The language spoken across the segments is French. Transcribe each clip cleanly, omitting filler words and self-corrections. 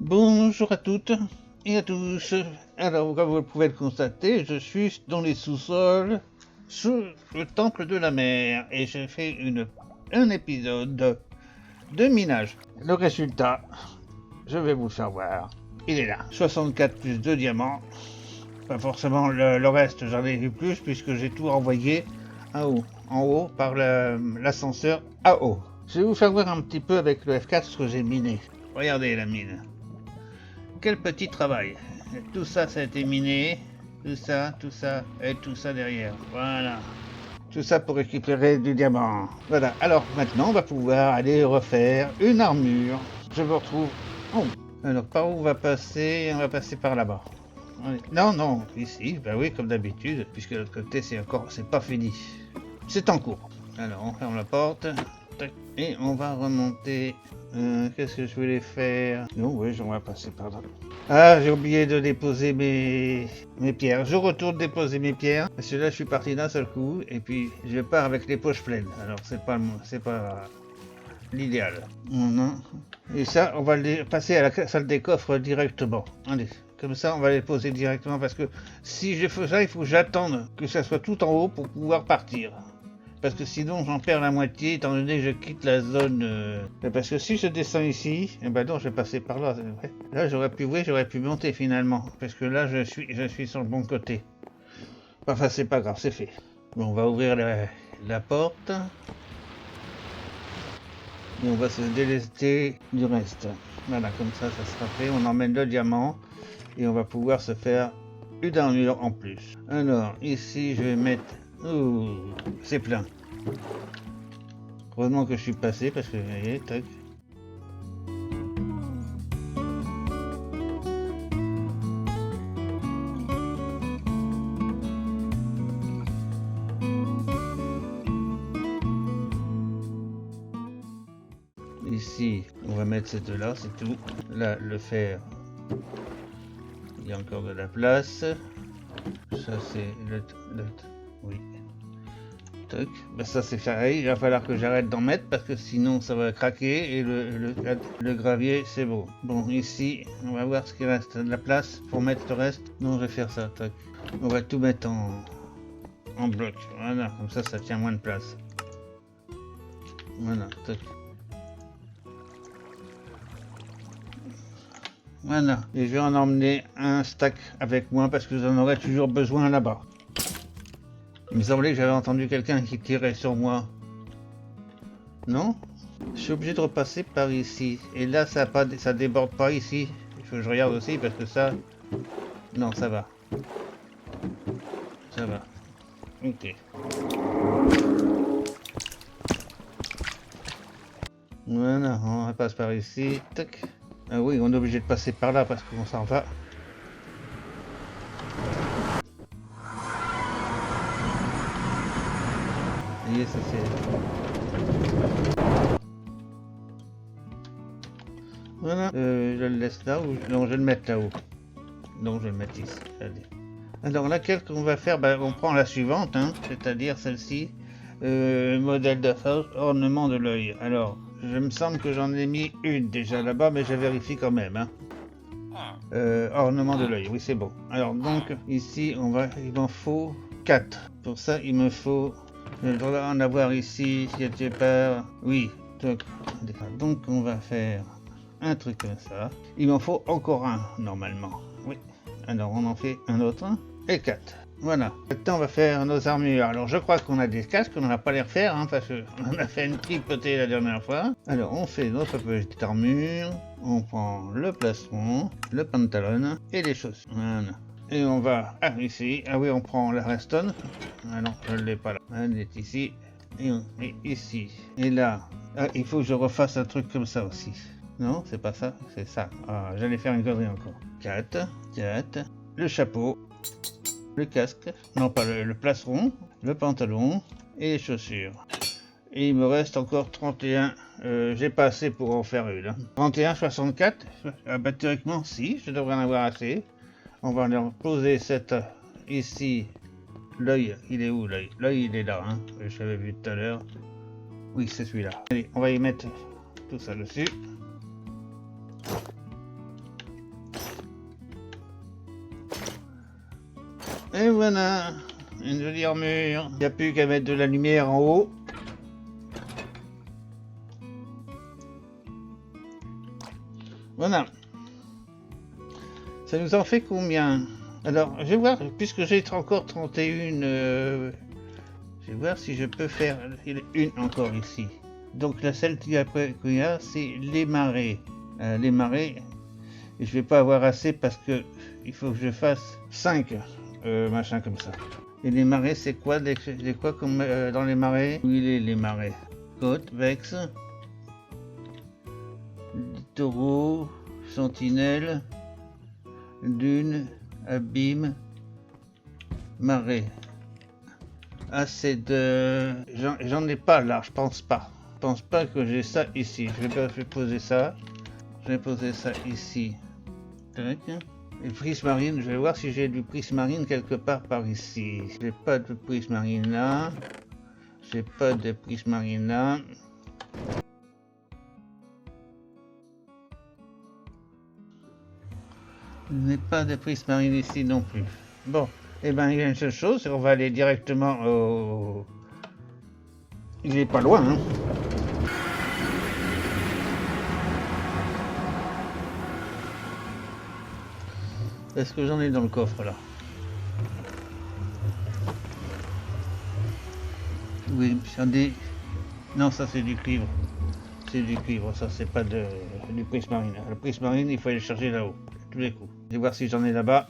Bonjour à toutes et à tous. Alors, comme vous pouvez le constater, je suis dans les sous-sols sous le temple de la mer et j'ai fait un épisode de minage. Le résultat, je vais vous le faire voir. Il est là. 64 plus 2 diamants. Pas forcément le reste, j'en ai vu plus puisque j'ai tout renvoyé en haut par l'ascenseur à haut. Je vais vous faire voir un petit peu avec le F4 ce que j'ai miné. Regardez la mine. Quel petit travail. Tout ça, ça a été miné. Tout ça, et tout ça derrière. Voilà. Tout ça pour récupérer du diamant. Voilà. Alors maintenant, on va pouvoir aller refaire une armure. Je vous retrouve. Oh. Alors, par où on va passer? On va passer par là-bas. Non, non, ici. Bah oui, comme d'habitude, puisque de l'autre côté, c'est pas fini. C'est en cours. Alors, on ferme la porte. Et on va remonter. Qu'est-ce que je voulais faire? Non, oui, on va passer par là. Ah, j'ai oublié de déposer mes pierres. Je retourne déposer mes pierres. Parce que là, je suis parti d'un seul coup. Et puis, je pars avec les poches pleines. Alors, c'est pas l'idéal. Non. Et ça, on va les passer à la salle des coffres directement. Allez. Comme ça, on va les poser directement. Parce que si je fais ça, il faut que j'attende que ça soit tout en haut pour pouvoir partir. Parce que sinon j'en perds la moitié étant donné que je quitte la zone. Parce que si je descends ici, eh ben non, je vais passer par là. Là j'aurais pu monter finalement. Parce que là je suis sur le bon côté. Enfin c'est pas grave, c'est fait. Bon, on va ouvrir la porte. Et on va se délester du reste. Voilà, comme ça sera fait. On emmène le diamant. Et on va pouvoir se faire une armure en plus. Alors ici je vais mettre... Ouh, c'est plein. Heureusement que je suis passé parce que, vous voyez, tac. Ici, on va mettre ces deux-là, c'est tout. Là, le fer, il y a encore de la place. Ça, c'est oui. Tac. Ben, ça, c'est pareil. Il va falloir que j'arrête d'en mettre parce que sinon, ça va craquer. Et le gravier, c'est beau. Bon, ici, on va voir ce qu'il reste de la place pour mettre le reste. Non, je vais faire ça. Tac. On va tout mettre en bloc. Voilà, comme ça tient moins de place. Voilà, tac. Voilà, et je vais en emmener un stack avec moi parce que j'en aurai toujours besoin là-bas. Il me semblait que j'avais entendu quelqu'un qui tirait sur moi. Non? Je suis obligé de repasser par ici. Et là, ça déborde pas ici. Il faut que je regarde aussi parce que ça... Non, ça va. Ça va. Ok. Voilà, on passe par ici. Tac. Ah oui, on est obligé de passer par là parce qu'on s'en va. Et ça c'est... Voilà, je le laisse là ou... Non, je vais le mettre là-haut. Non, je vais le mettre ici. Allez. Alors laquelle qu'on va faire, ben, on prend la suivante, hein, c'est-à-dire celle-ci. Modèle d'affaires, ornement de l'œil. Alors, je me semble que j'en ai mis une déjà là-bas, mais je vérifie quand même. Hein. Ornement de l'œil, oui c'est bon. Alors donc ici il m'en faut 4. Pour ça il me faut, je dois en avoir ici quelque part. Oui, donc on va faire un truc comme ça. Il m'en faut encore un normalement. Oui. Alors on en fait un autre et 4. Voilà. Maintenant on va faire nos armures. Alors je crois qu'on a des casques, on n'a pas les refaire hein, parce qu'on a fait une tripotée la dernière fois. Alors on fait notre petite armure. On prend le plastron, le pantalon et les chaussures. Voilà. Et on va ici. Ah oui, on prend la Reston. Ah non, je ne l'ai pas là. Elle est ici. Et ici. Et là. Ah, il faut que je refasse un truc comme ça aussi. Non, c'est pas ça, c'est ça. Ah, j'allais faire une connerie encore. 4. Le chapeau. Le casque. Non, pas le plastron. Le pantalon. Et les chaussures. Et il me reste encore 31. J'ai pas assez pour en faire une. Hein. 31, 64. Ah bah, théoriquement, si, je devrais en avoir assez. On va leur poser cette ici. L'œil, il est où l'œil? L'œil, il est là. Hein. Je l'avais vu tout à l'heure. Oui, c'est celui-là. Allez, on va y mettre tout ça dessus. Et voilà, une jolie armure. Il n'y a plus qu'à mettre de la lumière en haut. Voilà. Ça nous en fait combien? Alors, je vais voir, puisque j'ai encore 31, je vais voir si je peux faire une encore ici. Donc la celle qu'il y a, c'est les marais. Les marais, je vais pas avoir assez parce que il faut que je fasse 5 machins comme ça. Et les marais, c'est quoi quoi comme dans les marais? Où il est les marais? Côte, Vex, littoraux, sentinelle, dune, abîme, marais. Assez de... J'en ai pas là, je pense pas. Je pense pas que j'ai ça ici. Je vais poser ça. Je vais poser ça ici. Tac. Et prismarine, je vais voir si j'ai du prismarine quelque part par ici. J'ai pas de prismarine là. J'ai pas de prismarine là. Je n'ai pas de prismarine ici non plus. Bon, et ben il y a une seule chose, c'est qu'on va aller directement au... Il est pas loin, hein. Est-ce que j'en ai dans le coffre là? Oui, j'en ai... Non, ça c'est du cuivre. C'est du cuivre, ça c'est pas du prismarine. Le prismarine, il faut aller le chercher là-haut, tous les coups. Je vais voir si j'en ai là-bas.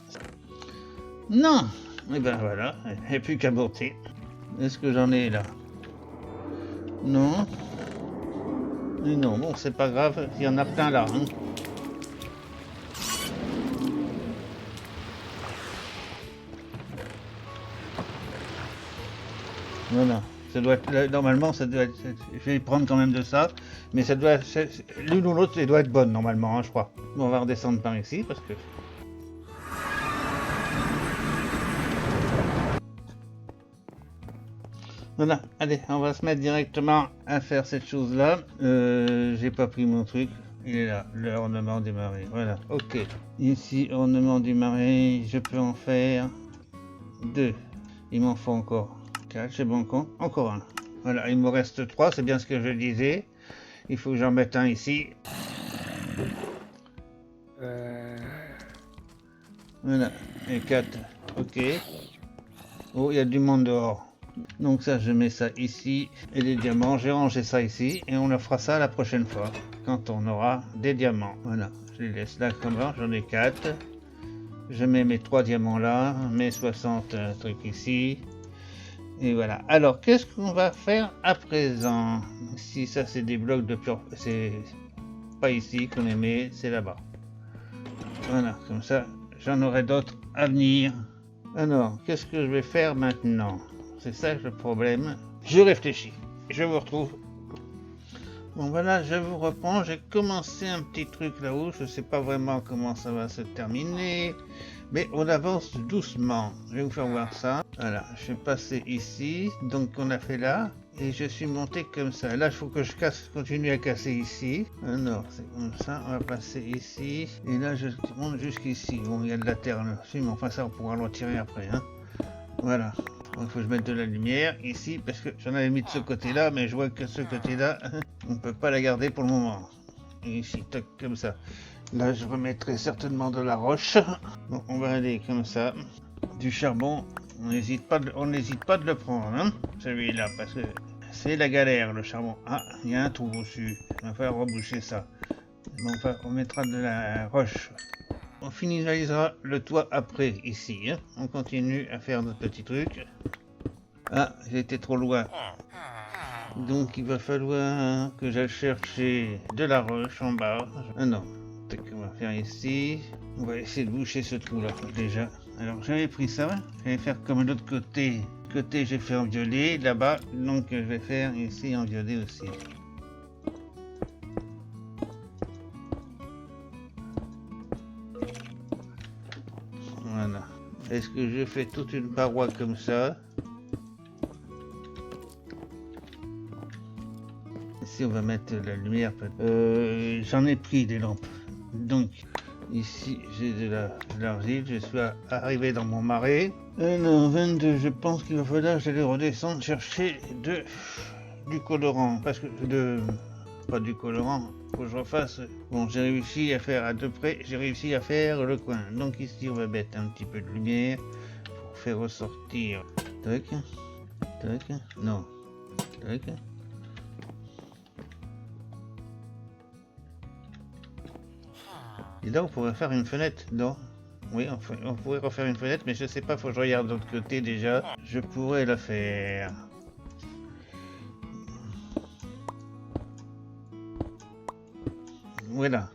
Non! Et ben voilà, il n'y a plus qu'à monter. Est-ce que j'en ai là? Non. Et non, bon, c'est pas grave, il y en a plein là. Hein. Voilà, ça doit être, normalement, ça doit être, je vais prendre quand même de ça, mais ça doit, l'une ou l'autre, elle doit être bonne normalement, hein, je crois. Bon, on va redescendre par ici parce que. Voilà, allez, on va se mettre directement à faire cette chose-là. J'ai pas pris mon truc. Il est là, l'ornement des marées. Voilà, ok. Ici, ornement du marais, je peux en faire 2. Il m'en faut encore 4, j'ai bon compte. Encore un. Voilà, il me reste 3, c'est bien ce que je disais. Il faut que j'en mette un ici. Voilà, et 4. Ok. Oh, il y a du monde dehors. Donc ça, je mets ça ici. Et les diamants, j'ai rangé ça ici. Et on le fera ça la prochaine fois. Quand on aura des diamants. Voilà, je les laisse là comme ça. J'en ai 4. Je mets mes 3 diamants là. Mes 60 trucs ici. Et voilà. Alors, qu'est-ce qu'on va faire à présent? Si ça, c'est des blocs de pure... C'est pas ici qu'on les met, c'est là-bas. Voilà, comme ça, j'en aurai d'autres à venir. Alors, qu'est-ce que je vais faire maintenant? C'est ça le problème. Je réfléchis. Je vous retrouve. Bon voilà, je vous reprends. J'ai commencé un petit truc là-haut. Je ne sais pas vraiment comment ça va se terminer. Mais on avance doucement. Je vais vous faire voir ça. Voilà, je suis passé ici. Donc on a fait là. Et je suis monté comme ça. Là, il faut que je continue à casser ici. Alors, c'est comme ça. On va passer ici. Et là, je monte jusqu'ici. Bon, il y a de la terre là-dessus. Mais enfin, ça, on pourra le retirer après. Hein. Voilà. Il faut que je mette de la lumière ici. Parce que j'en avais mis de ce côté-là. Mais je vois que ce côté-là, on ne peut pas la garder pour le moment. Et ici, toc, comme ça. Là, je remettrai certainement de la roche. Bon, on va aller comme ça. Du charbon, on n'hésite pas de le prendre, hein, celui-là, parce que c'est la galère, le charbon. Ah, il y a un trou dessus. Il va falloir reboucher ça. Bon, enfin, on mettra de la roche. On finalisera le toit après, ici. Hein. On continue à faire notre petit truc. Ah, j'ai été trop loin. Donc, il va falloir que j'aille chercher de la roche en bas. Ah non. On va faire ici. On va essayer de boucher ce trou là déjà. Alors j'avais pris ça, je vais faire comme l'autre côté. Côté j'ai fait en violet là-bas, donc je vais faire ici en violet aussi. Voilà. Est-ce que je fais toute une paroi comme ça? Ici on va mettre la lumière. J'en ai pris des lampes. Donc Ici, j'ai de l'argile. Je suis arrivé dans mon marais. Alors, 22, je pense qu'il va falloir que j'aille redescendre chercher du colorant. Parce que pas du colorant, faut que je refasse. Bon, j'ai réussi à faire à peu près, j'ai réussi à faire le coin. Donc ici, on va mettre un petit peu de lumière pour faire ressortir. Tac, tac, non, tac. Et là, on pourrait faire une fenêtre, non? Oui, on pourrait refaire une fenêtre, mais je sais pas, faut que je regarde de l'autre côté déjà. Je pourrais la faire. Voilà.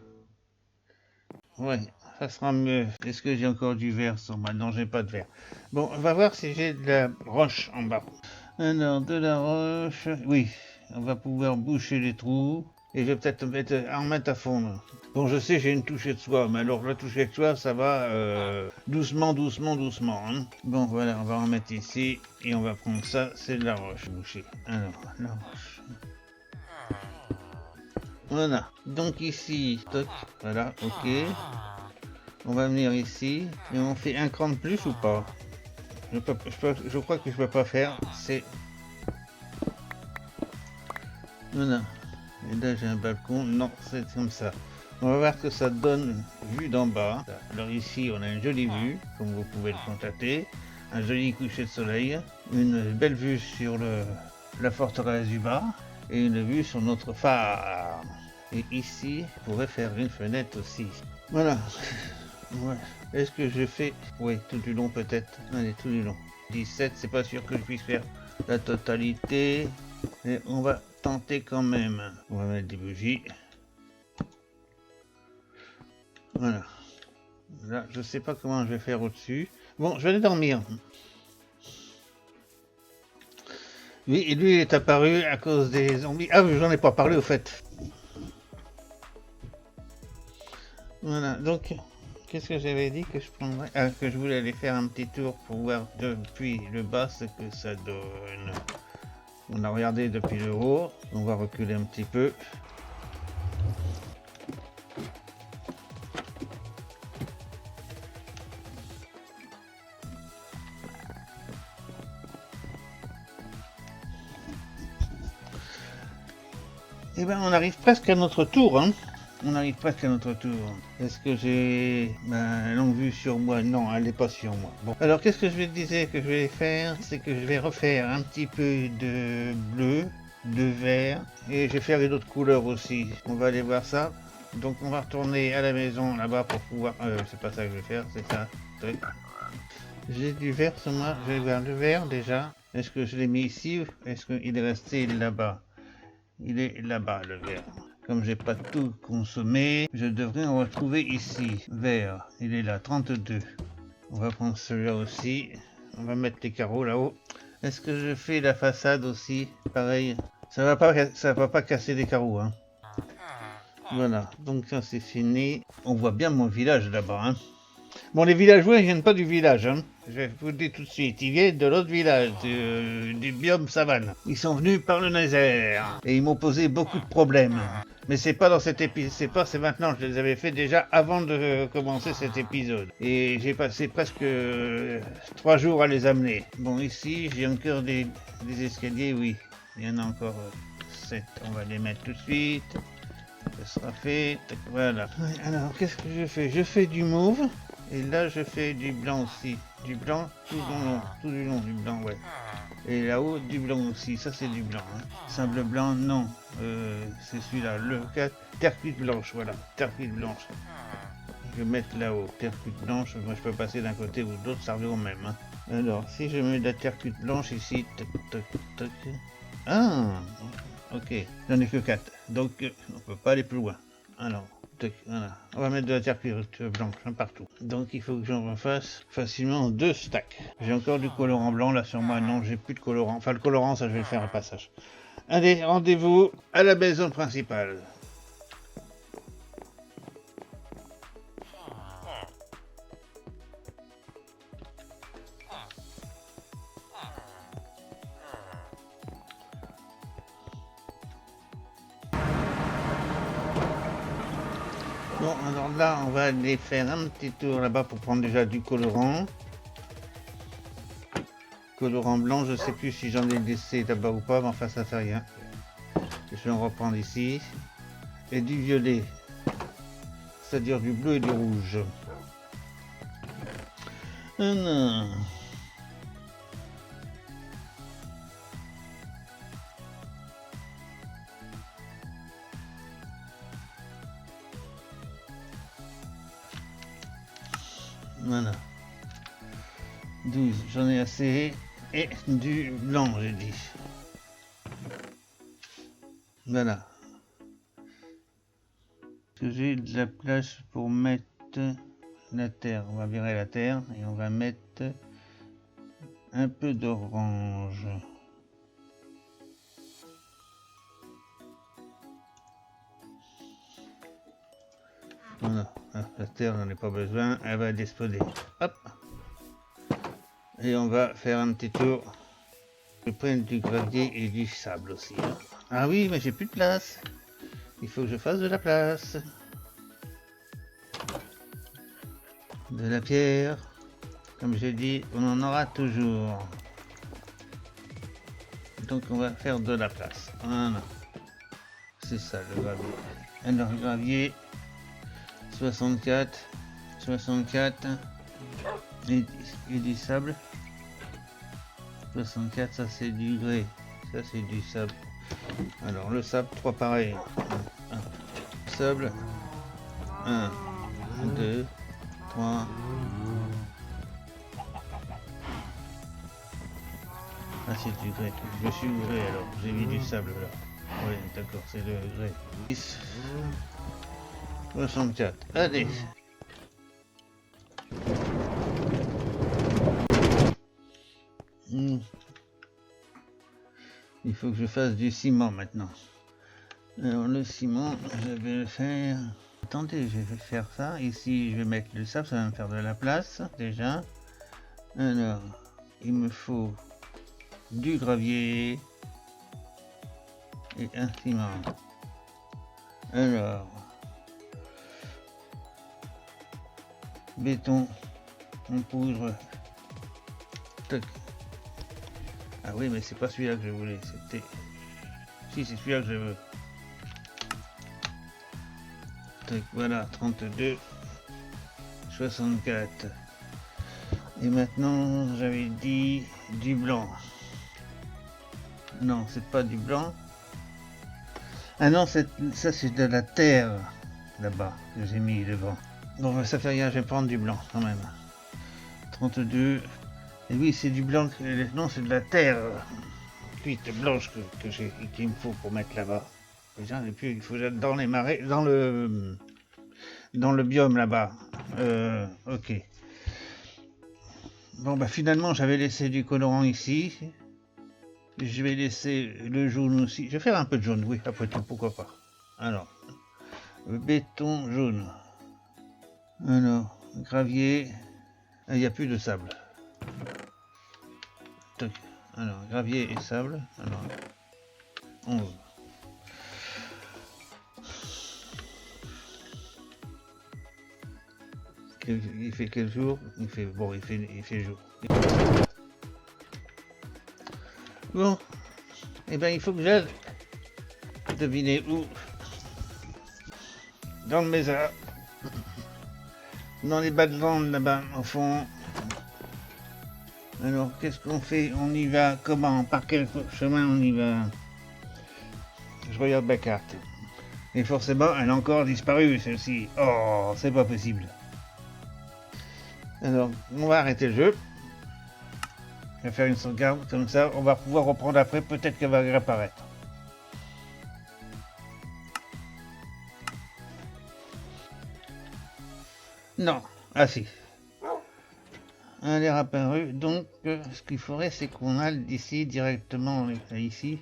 Ouais, ça sera mieux. Est-ce que j'ai encore du verre sur moi? Non, j'ai pas de verre. Bon, on va voir si j'ai de la roche en bas. Alors, de la roche. Oui, on va pouvoir boucher les trous. Et je vais peut-être en mettre à fondre. Bon, je sais, j'ai une touchée de soie, mais alors la touchée de soie, ça va doucement, doucement, doucement. Hein. Bon, voilà, on va en mettre ici. Et on va prendre ça, c'est de la roche bouchée. Alors, la roche. Voilà, donc ici, toc, voilà, ok. On va venir ici, et on fait un cran de plus ou pas? Je crois que je peux pas faire, c'est... Voilà, et là j'ai un balcon, non, c'est comme ça. On va voir ce que ça donne vue d'en bas. Alors ici, on a une jolie vue, comme vous pouvez le constater. Un joli coucher de soleil, une belle vue sur la forteresse du bas, et une vue sur notre phare. Et ici, on pourrait faire une fenêtre aussi. Voilà. Ouais. Est-ce que je fais... Oui, tout du long peut-être. Allez, tout du long. 17, c'est pas sûr que je puisse faire la totalité. Mais on va tenter quand même. On va mettre des bougies. Voilà. Là, je sais pas comment je vais faire au-dessus. Bon, je vais aller dormir. Oui, et lui il est apparu à cause des zombies. Ah oui, j'en ai pas parlé au fait. Voilà, donc, qu'est-ce que j'avais dit que je prendrais? Ah, que je voulais aller faire un petit tour pour voir depuis le bas ce que ça donne. On a regardé depuis le haut, on va reculer un petit peu. Et ben on arrive presque à notre tour, hein. On arrive presque à notre tour. Est-ce que j'ai ma longue vue sur moi? Non, elle n'est pas sur moi. Bon. Alors qu'est-ce que je disais que je vais faire? C'est que je vais refaire un petit peu de bleu, de vert, et je vais faire une autre couleur aussi. On va aller voir ça. Donc on va retourner à la maison là-bas pour pouvoir... c'est pas ça que je vais faire, c'est ça. J'ai du vert sur moi, je vais voir le vert déjà. Est-ce que je l'ai mis ici? Est-ce qu'il est resté là-bas? Il est là-bas le vert. Comme j'ai pas tout consommé, je devrais en retrouver ici. Vert, il est là, 32. On va prendre celui-là aussi. On va mettre les carreaux là-haut. Est-ce que je fais la façade aussi? Pareil. Ça va pas casser les carreaux, hein. Voilà, donc ça c'est fini. On voit bien mon village là-bas, hein. Bon, les villageois ils viennent pas du village, hein. Je vais vous le dire tout de suite. Ils viennent de l'autre village, du biome savane. Ils sont venus par le Nether et ils m'ont posé beaucoup de problèmes. Mais c'est pas dans cet épisode, c'est maintenant. Je les avais fait déjà avant de commencer cet épisode. Et j'ai passé presque 3 jours à les amener. Bon, ici j'ai encore des escaliers, oui. Il y en a encore 7. On va les mettre tout de suite. Ça sera fait. Voilà. Alors, qu'est-ce que je fais? Je fais du mauve. Et là, je fais du blanc aussi. Du blanc tout du long du blanc, ouais. Et là-haut, du blanc aussi. Ça, c'est du blanc. Hein. Sable blanc, non. C'est celui-là. Le terre cuite blanche, voilà. Terre cuite blanche. Je vais mettre là-haut. Terre cuite blanche. Moi, je peux passer d'un côté ou de l'autre, ça revient au même. Hein. Alors, si je mets de la terre cuite blanche ici. Toc, toc, toc. Ah, ok. J'en ai que 4. Donc, on peut pas aller plus loin. Alors. Voilà. On va mettre de la terre cuite blanche partout. Donc il faut que j'en refasse facilement 2 stacks. J'ai encore du colorant blanc là sur moi. Non, j'ai plus de colorant. Enfin, le colorant, ça je vais le faire au passage. Allez, rendez-vous à la maison principale. Bon, Bon, alors là, on va aller faire un petit tour là-bas pour prendre déjà du colorant. Colorant blanc, je sais plus si j'en ai laissé là-bas ou pas, mais enfin ça fait rien. Je vais en reprendre ici. Et du violet, c'est-à-dire du bleu et du rouge. Non. Voilà. 12, j'en ai assez. Et du blanc, j'ai dit. Voilà. Que j'ai de la place pour mettre la terre. On va virer la terre et on va mettre un peu d'orange. Voilà. La terre, j'en ai pas besoin. Elle va disponible. Hop. Et on va faire un petit tour. Je prends du gravier et du sable aussi. Ah oui, mais j'ai plus de place. Il faut que je fasse de la place. De la pierre. Comme j'ai dit, on en aura toujours. Donc on va faire de la place. Voilà. C'est ça le gravier. Alors gravier 64, 64 et du sable. 64, ça c'est du grès, ça c'est du sable. Alors le sable, 3 pareils. Sable, 1, 2, 3. Ah c'est du grès, je suis grès alors, j'ai mis du sable là. Oui d'accord, c'est le grès. 10, 64, allez. Il faut que je fasse du ciment maintenant. Alors le ciment, je vais le faire... Attendez, je vais faire ça. Ici, je vais mettre le sable, ça va me faire de la place déjà. Alors, il me faut du gravier et un ciment. Alors, béton en poudre. Tac. Ah oui, mais c'est pas celui-là que je voulais, c'était... Si, c'est celui-là que je veux. Tac, voilà, 32, 64. Et maintenant, j'avais dit du blanc. Non, c'est pas du blanc. Ah non, ça c'est de la terre, là-bas, que j'ai mis devant. Bon, ça fait rien, je vais prendre du blanc, quand même. 32. Et oui, c'est du blanc, non, c'est de la terre cuite blanche qu'il me faut pour mettre là-bas. Déjà, et puis il faut dans les marais, dans le biome là-bas. Ok. Bon, bah finalement, j'avais laissé du colorant ici. Je vais laisser le jaune aussi. Je vais faire un peu de jaune, oui, après tout, pourquoi pas. Alors, béton jaune. Alors, gravier. Il n'y a plus de sable. Toc. Alors, gravier et sable. Alors, 11. Il fait quel jour? Il fait bon, il fait jour. Bon, et ben il faut que j'aille. Devinez où? Dans le Mesa. Dans les Badlands là-bas au fond. Alors qu'est-ce qu'on fait? On y va comment? Par quel chemin on y va? Je regarde ma carte. Et forcément, elle a encore disparu celle-ci. Oh, c'est pas possible. Alors, on va arrêter le jeu. Je vais faire une sauvegarde, comme ça, on va pouvoir reprendre après, peut-être qu'elle va réapparaître. Non, ah si. Elle est apparue, donc ce qu'il faudrait, c'est qu'on aille d'ici directement ici.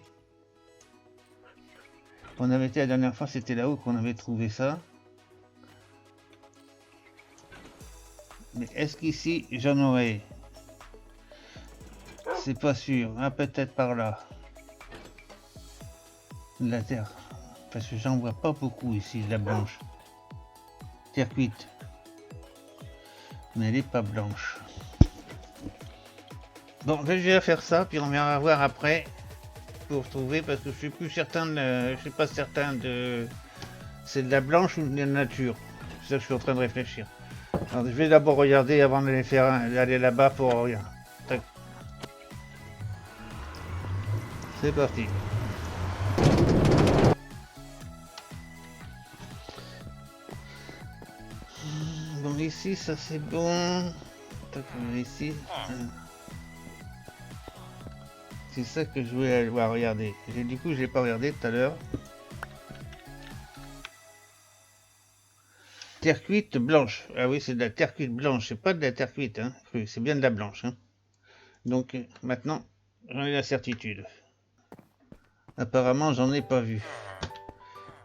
On avait été la dernière fois, c'était là-haut qu'on avait trouvé ça. Mais est-ce qu'ici, j'en aurais? C'est pas sûr. Ah, peut-être par là. La terre. Parce que j'en vois pas beaucoup ici, la blanche. Terre cuite. Mais elle n'est pas blanche. Bon, je vais déjà faire ça, puis on verra voir après pour trouver, parce que je suis plus certain je suis pas certain de c'est de la blanche ou de la nature. C'est ça que je suis en train de réfléchir. Alors je vais d'abord regarder avant d'aller là-bas pour regarder. Tac. C'est parti. Bon, ici ça c'est bon. Tac, ici. C'est ça que je voulais aller voir regarder. Du coup, je l'ai pas regardé tout à l'heure. Terre cuite blanche. Ah oui, c'est de la terre cuite blanche. C'est pas de la terre cuite, hein. C'est bien de la blanche. Hein. Donc maintenant, j'en ai la certitude. Apparemment, j'en ai pas vu.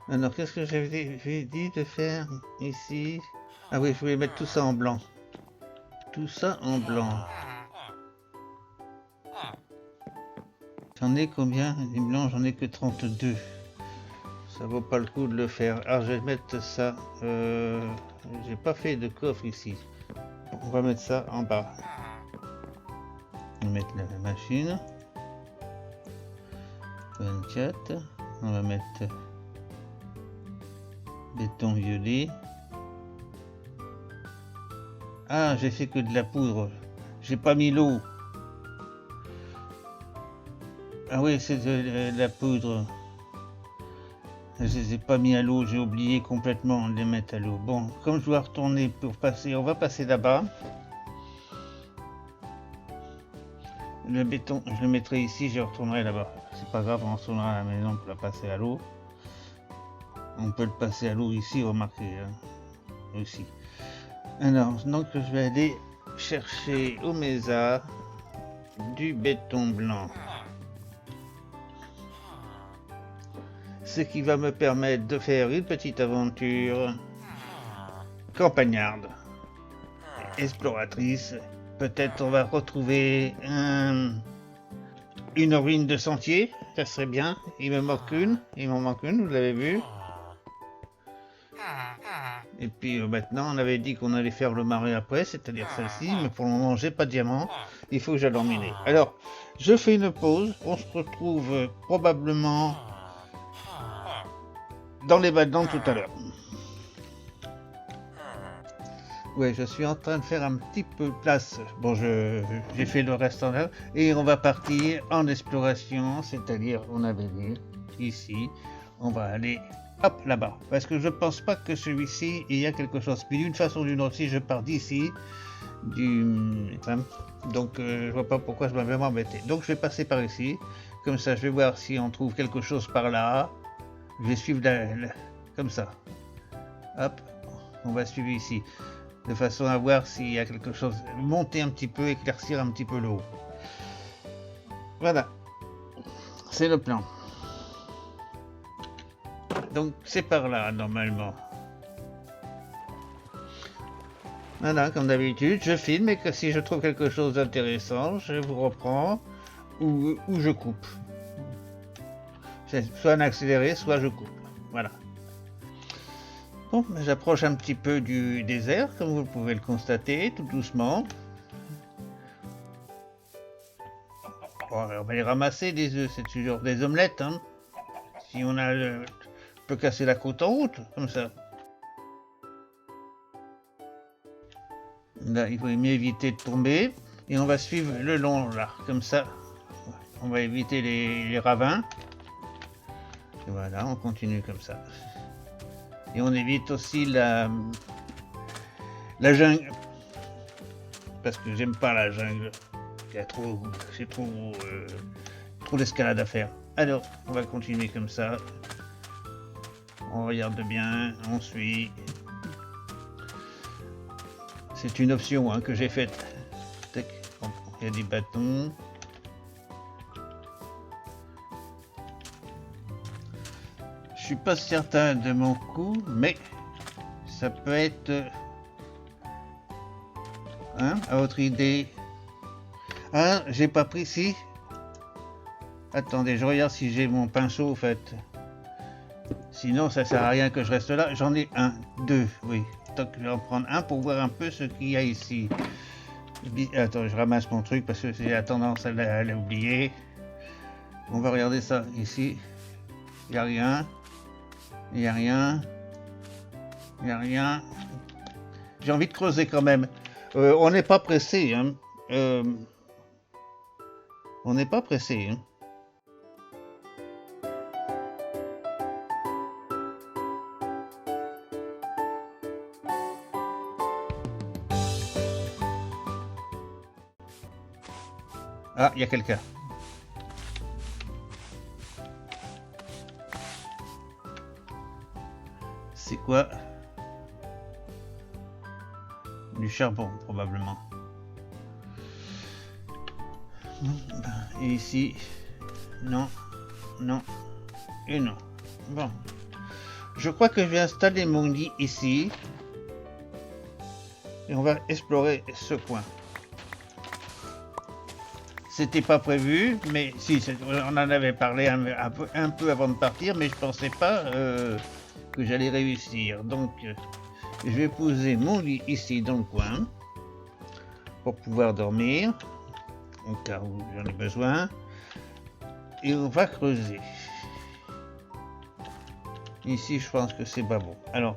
Alors, qu'est-ce que j'avais dit de faire ici? Ah oui, je voulais mettre tout ça en blanc. Tout ça en blanc. J'en ai combien? Les blancs, j'en ai que 32. Ça vaut pas le coup de le faire. Alors, je vais mettre ça. J'ai pas fait de coffre ici. On va mettre ça en bas. On va mettre la machine. 24. On va mettre béton violet. Ah, j'ai fait que de la poudre. J'ai pas mis l'eau. Ah oui, c'est de la poudre. Je les ai pas mis à l'eau, j'ai oublié complètement de les mettre à l'eau. Bon, comme je dois retourner pour passer, on va passer là-bas. Le béton, je le mettrai ici, je retournerai là-bas. C'est pas grave, on retournera à la maison pour la passer à l'eau. On peut le passer à l'eau ici, remarquez, hein, aussi. Alors, donc je vais aller chercher au Mesa du béton blanc. Ce qui va me permettre de faire une petite aventure campagnarde, exploratrice. Peut-être on va retrouver une ruine de sentier, ça serait bien. Il m'en manque une, vous l'avez vu. Et puis maintenant, on avait dit qu'on allait faire le marais après, c'est-à-dire celle-ci, mais pour le moment, j'ai pas de diamant. Il faut que j'aille en miner. Alors, je fais une pause. On se retrouve probablement dans les badlands tout à l'heure. Ouais, je suis en train de faire un petit peu place. Bon, j'ai fait le reste en là. Et on va partir en exploration, c'est-à-dire, on avait dit, ici, on va aller, hop, là-bas. Parce que je pense pas que celui-ci, il y a quelque chose. Puis d'une façon ou d'une autre, si je pars d'ici, donc je vois pas pourquoi je vais m'embêter. Donc je vais passer par ici. Comme ça, je vais voir si on trouve quelque chose par là. Je vais suivre comme ça. Hop, on va suivre ici. De façon à voir s'il y a quelque chose, monter un petit peu, éclaircir un petit peu l'eau. Voilà, c'est le plan. Donc c'est par là normalement. Voilà, comme d'habitude, je filme et que si je trouve quelque chose d'intéressant, je vous reprends ou je coupe. C'est soit en accéléré, soit je coupe. Voilà. Bon, j'approche un petit peu du désert, comme vous pouvez le constater, tout doucement. Bon, on va les ramasser des œufs, c'est toujours des omelettes. Hein. Si on peut casser la côte en route, comme ça. Là, il faut mieux éviter de tomber. Et on va suivre le long, là, comme ça. On va éviter les ravins. Et voilà, on continue comme ça. Et on évite aussi la jungle. Parce que j'aime pas la jungle. C'est trop d'escalade à faire. Alors, on va continuer comme ça. On regarde bien, on suit. C'est une option hein, que j'ai faite. Il y a des bâtons. Je suis pas certain de mon coup, mais ça peut être hein, à votre idée. Ah, j'ai pas pris si. Attendez, je regarde si j'ai mon pinceau au fait. Sinon, ça sert à rien que je reste là. J'en ai un, deux, oui. Donc je vais en prendre un pour voir un peu ce qu'il y a ici. Attends, je ramasse mon truc parce que j'ai la tendance à l'oublier. On va regarder ça ici. Il n'y a rien. Il n'y a rien. Il n'y a rien. J'ai envie de creuser quand même. On n'est pas pressé. Hein. On n'est pas pressé. Hein. Ah, il y a quelqu'un. C'est quoi? Du charbon, probablement. Et ici, non, non, et non. Bon. Je crois que je vais installer mon lit ici. Et on va explorer ce coin. C'était pas prévu, mais si, on en avait parlé un peu avant de partir, mais je pensais pas que j'allais réussir. Donc, je vais poser mon lit ici dans le coin pour pouvoir dormir, au cas où j'en ai besoin. Et on va creuser. Ici, je pense que c'est pas bon. Alors,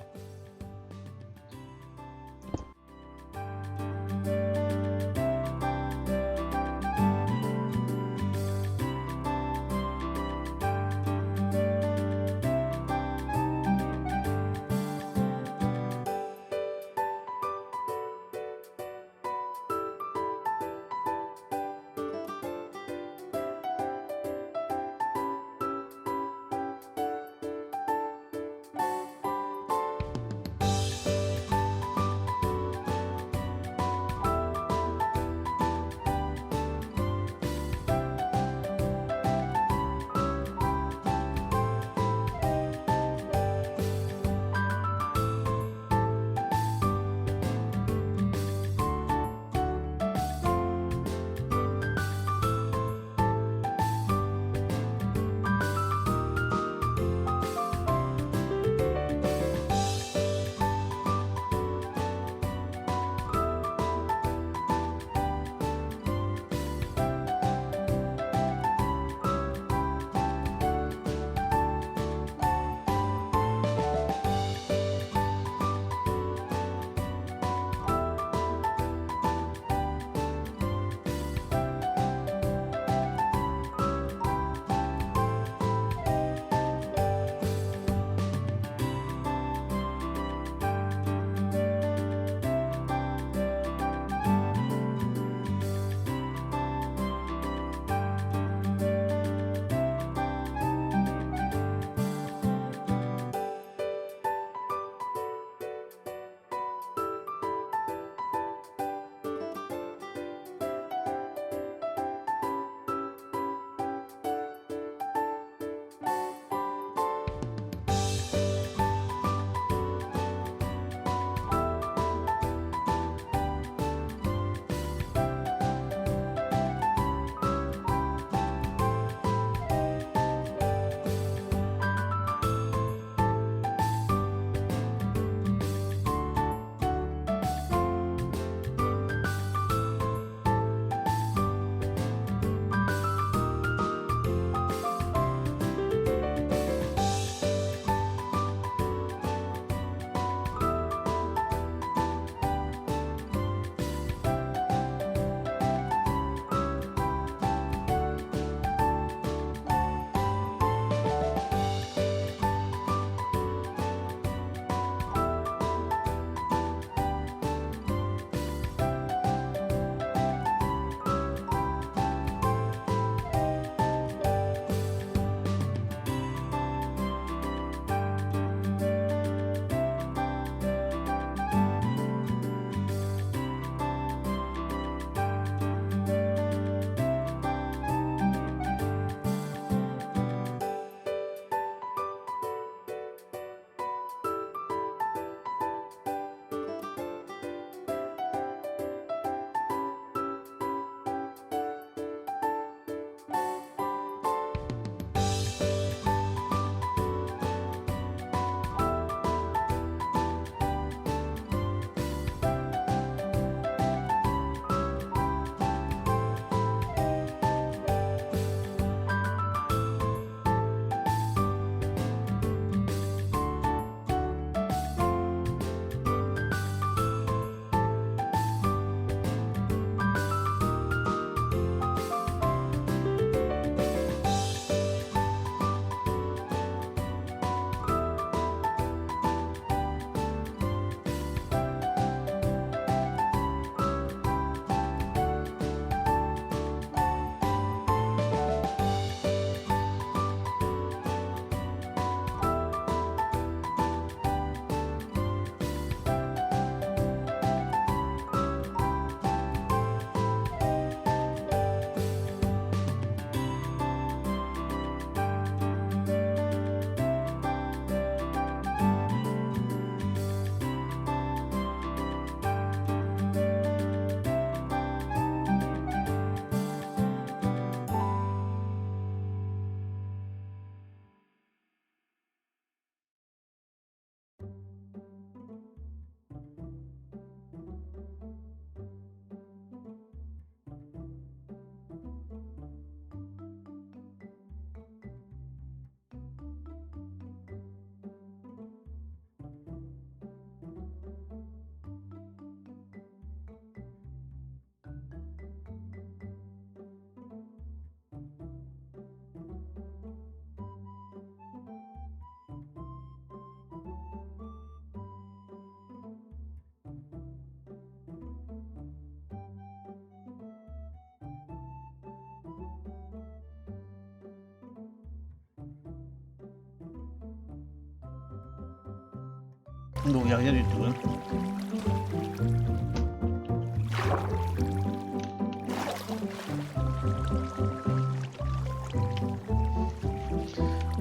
Non, il n'y a rien du tout. Hein.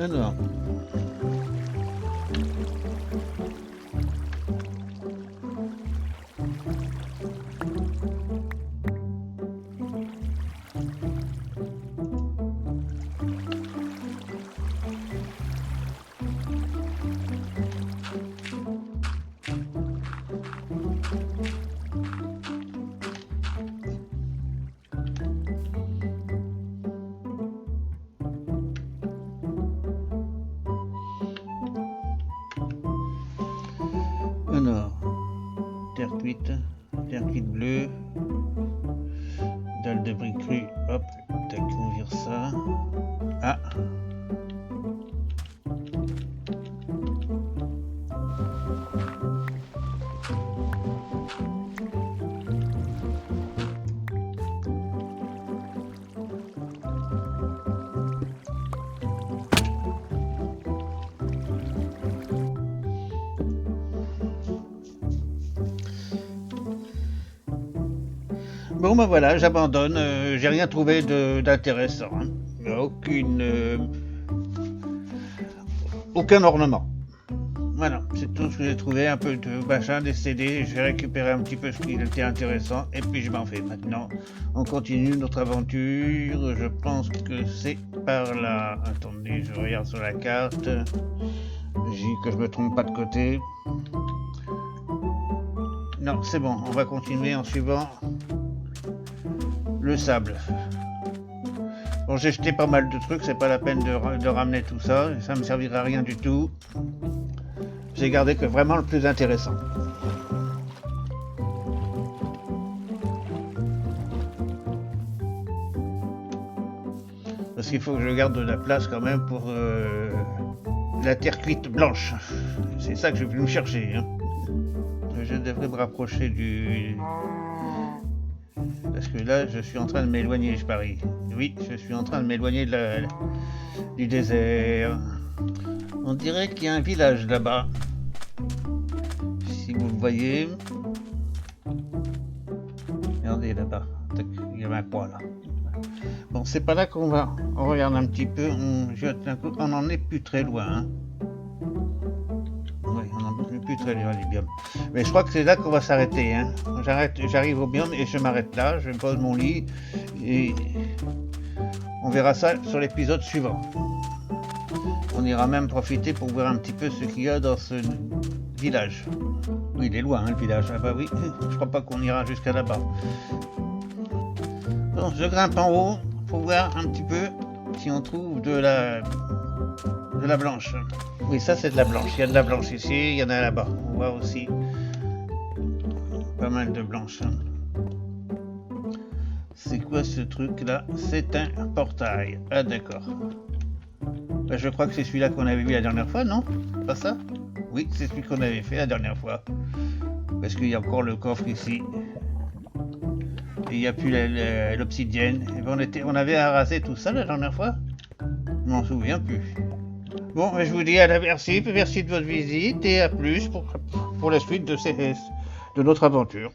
Alors. Alors, terre cuite bleue, dalle de briques crues, hop, tac, on vire ça. Ah. Bon ben voilà, j'abandonne, j'ai rien trouvé d'intéressant, hein. Aucun ornement. Voilà, c'est tout ce que j'ai trouvé, un peu de machin, des CD, j'ai récupéré un petit peu ce qui était intéressant, et puis je m'en vais maintenant. On continue notre aventure, je pense que c'est par là. Attendez, je regarde sur la carte, que je me trompe pas de côté. Non, c'est bon, on va continuer en suivant le sable. Bon, j'ai jeté pas mal de trucs, c'est pas la peine de ramener tout ça, ça me servira à rien du tout. J'ai gardé que vraiment le plus intéressant. Parce qu'il faut que je garde de la place quand même pour la terre cuite blanche. C'est ça que je vais me chercher. Hein. Je devrais me rapprocher du... Parce que là, je suis en train de m'éloigner, je parie. Oui, je suis en train de m'éloigner du désert. On dirait qu'il y a un village là-bas. Si vous le voyez. Regardez là-bas. Il y avait un coin là. Bon, c'est pas là qu'on va. On regarde un petit peu. On jette un coup. On n'en est plus très loin. Hein. Oui, on n'en est plus très loin du biome. Mais je crois que c'est là qu'on va s'arrêter. Hein. J'arrive au biome et je m'arrête là. Je pose mon lit. Et on verra ça sur l'épisode suivant. On ira même profiter pour voir un petit peu ce qu'il y a dans ce village. Oui, il est loin, hein, le village. Ah bah oui, je crois pas qu'on ira jusqu'à là-bas. Bon, je grimpe en haut pour voir un petit peu si on trouve de la blanche. Oui, ça c'est de la blanche. Il y a de la blanche ici, il y en a là-bas. On voit aussi pas mal de blanche. C'est quoi ce truc-là? C'est un portail. Ah d'accord. Ben, je crois que c'est celui-là qu'on avait vu la dernière fois, non? Pas ça? Oui, c'est celui qu'on avait fait la dernière fois. Parce qu'il y a encore le coffre ici. Et il n'y a plus l'obsidienne. On avait arasé tout ça la dernière fois? Je m'en souviens plus. Bon, je vous dis à la merci de votre visite et à plus pour la suite de notre aventure.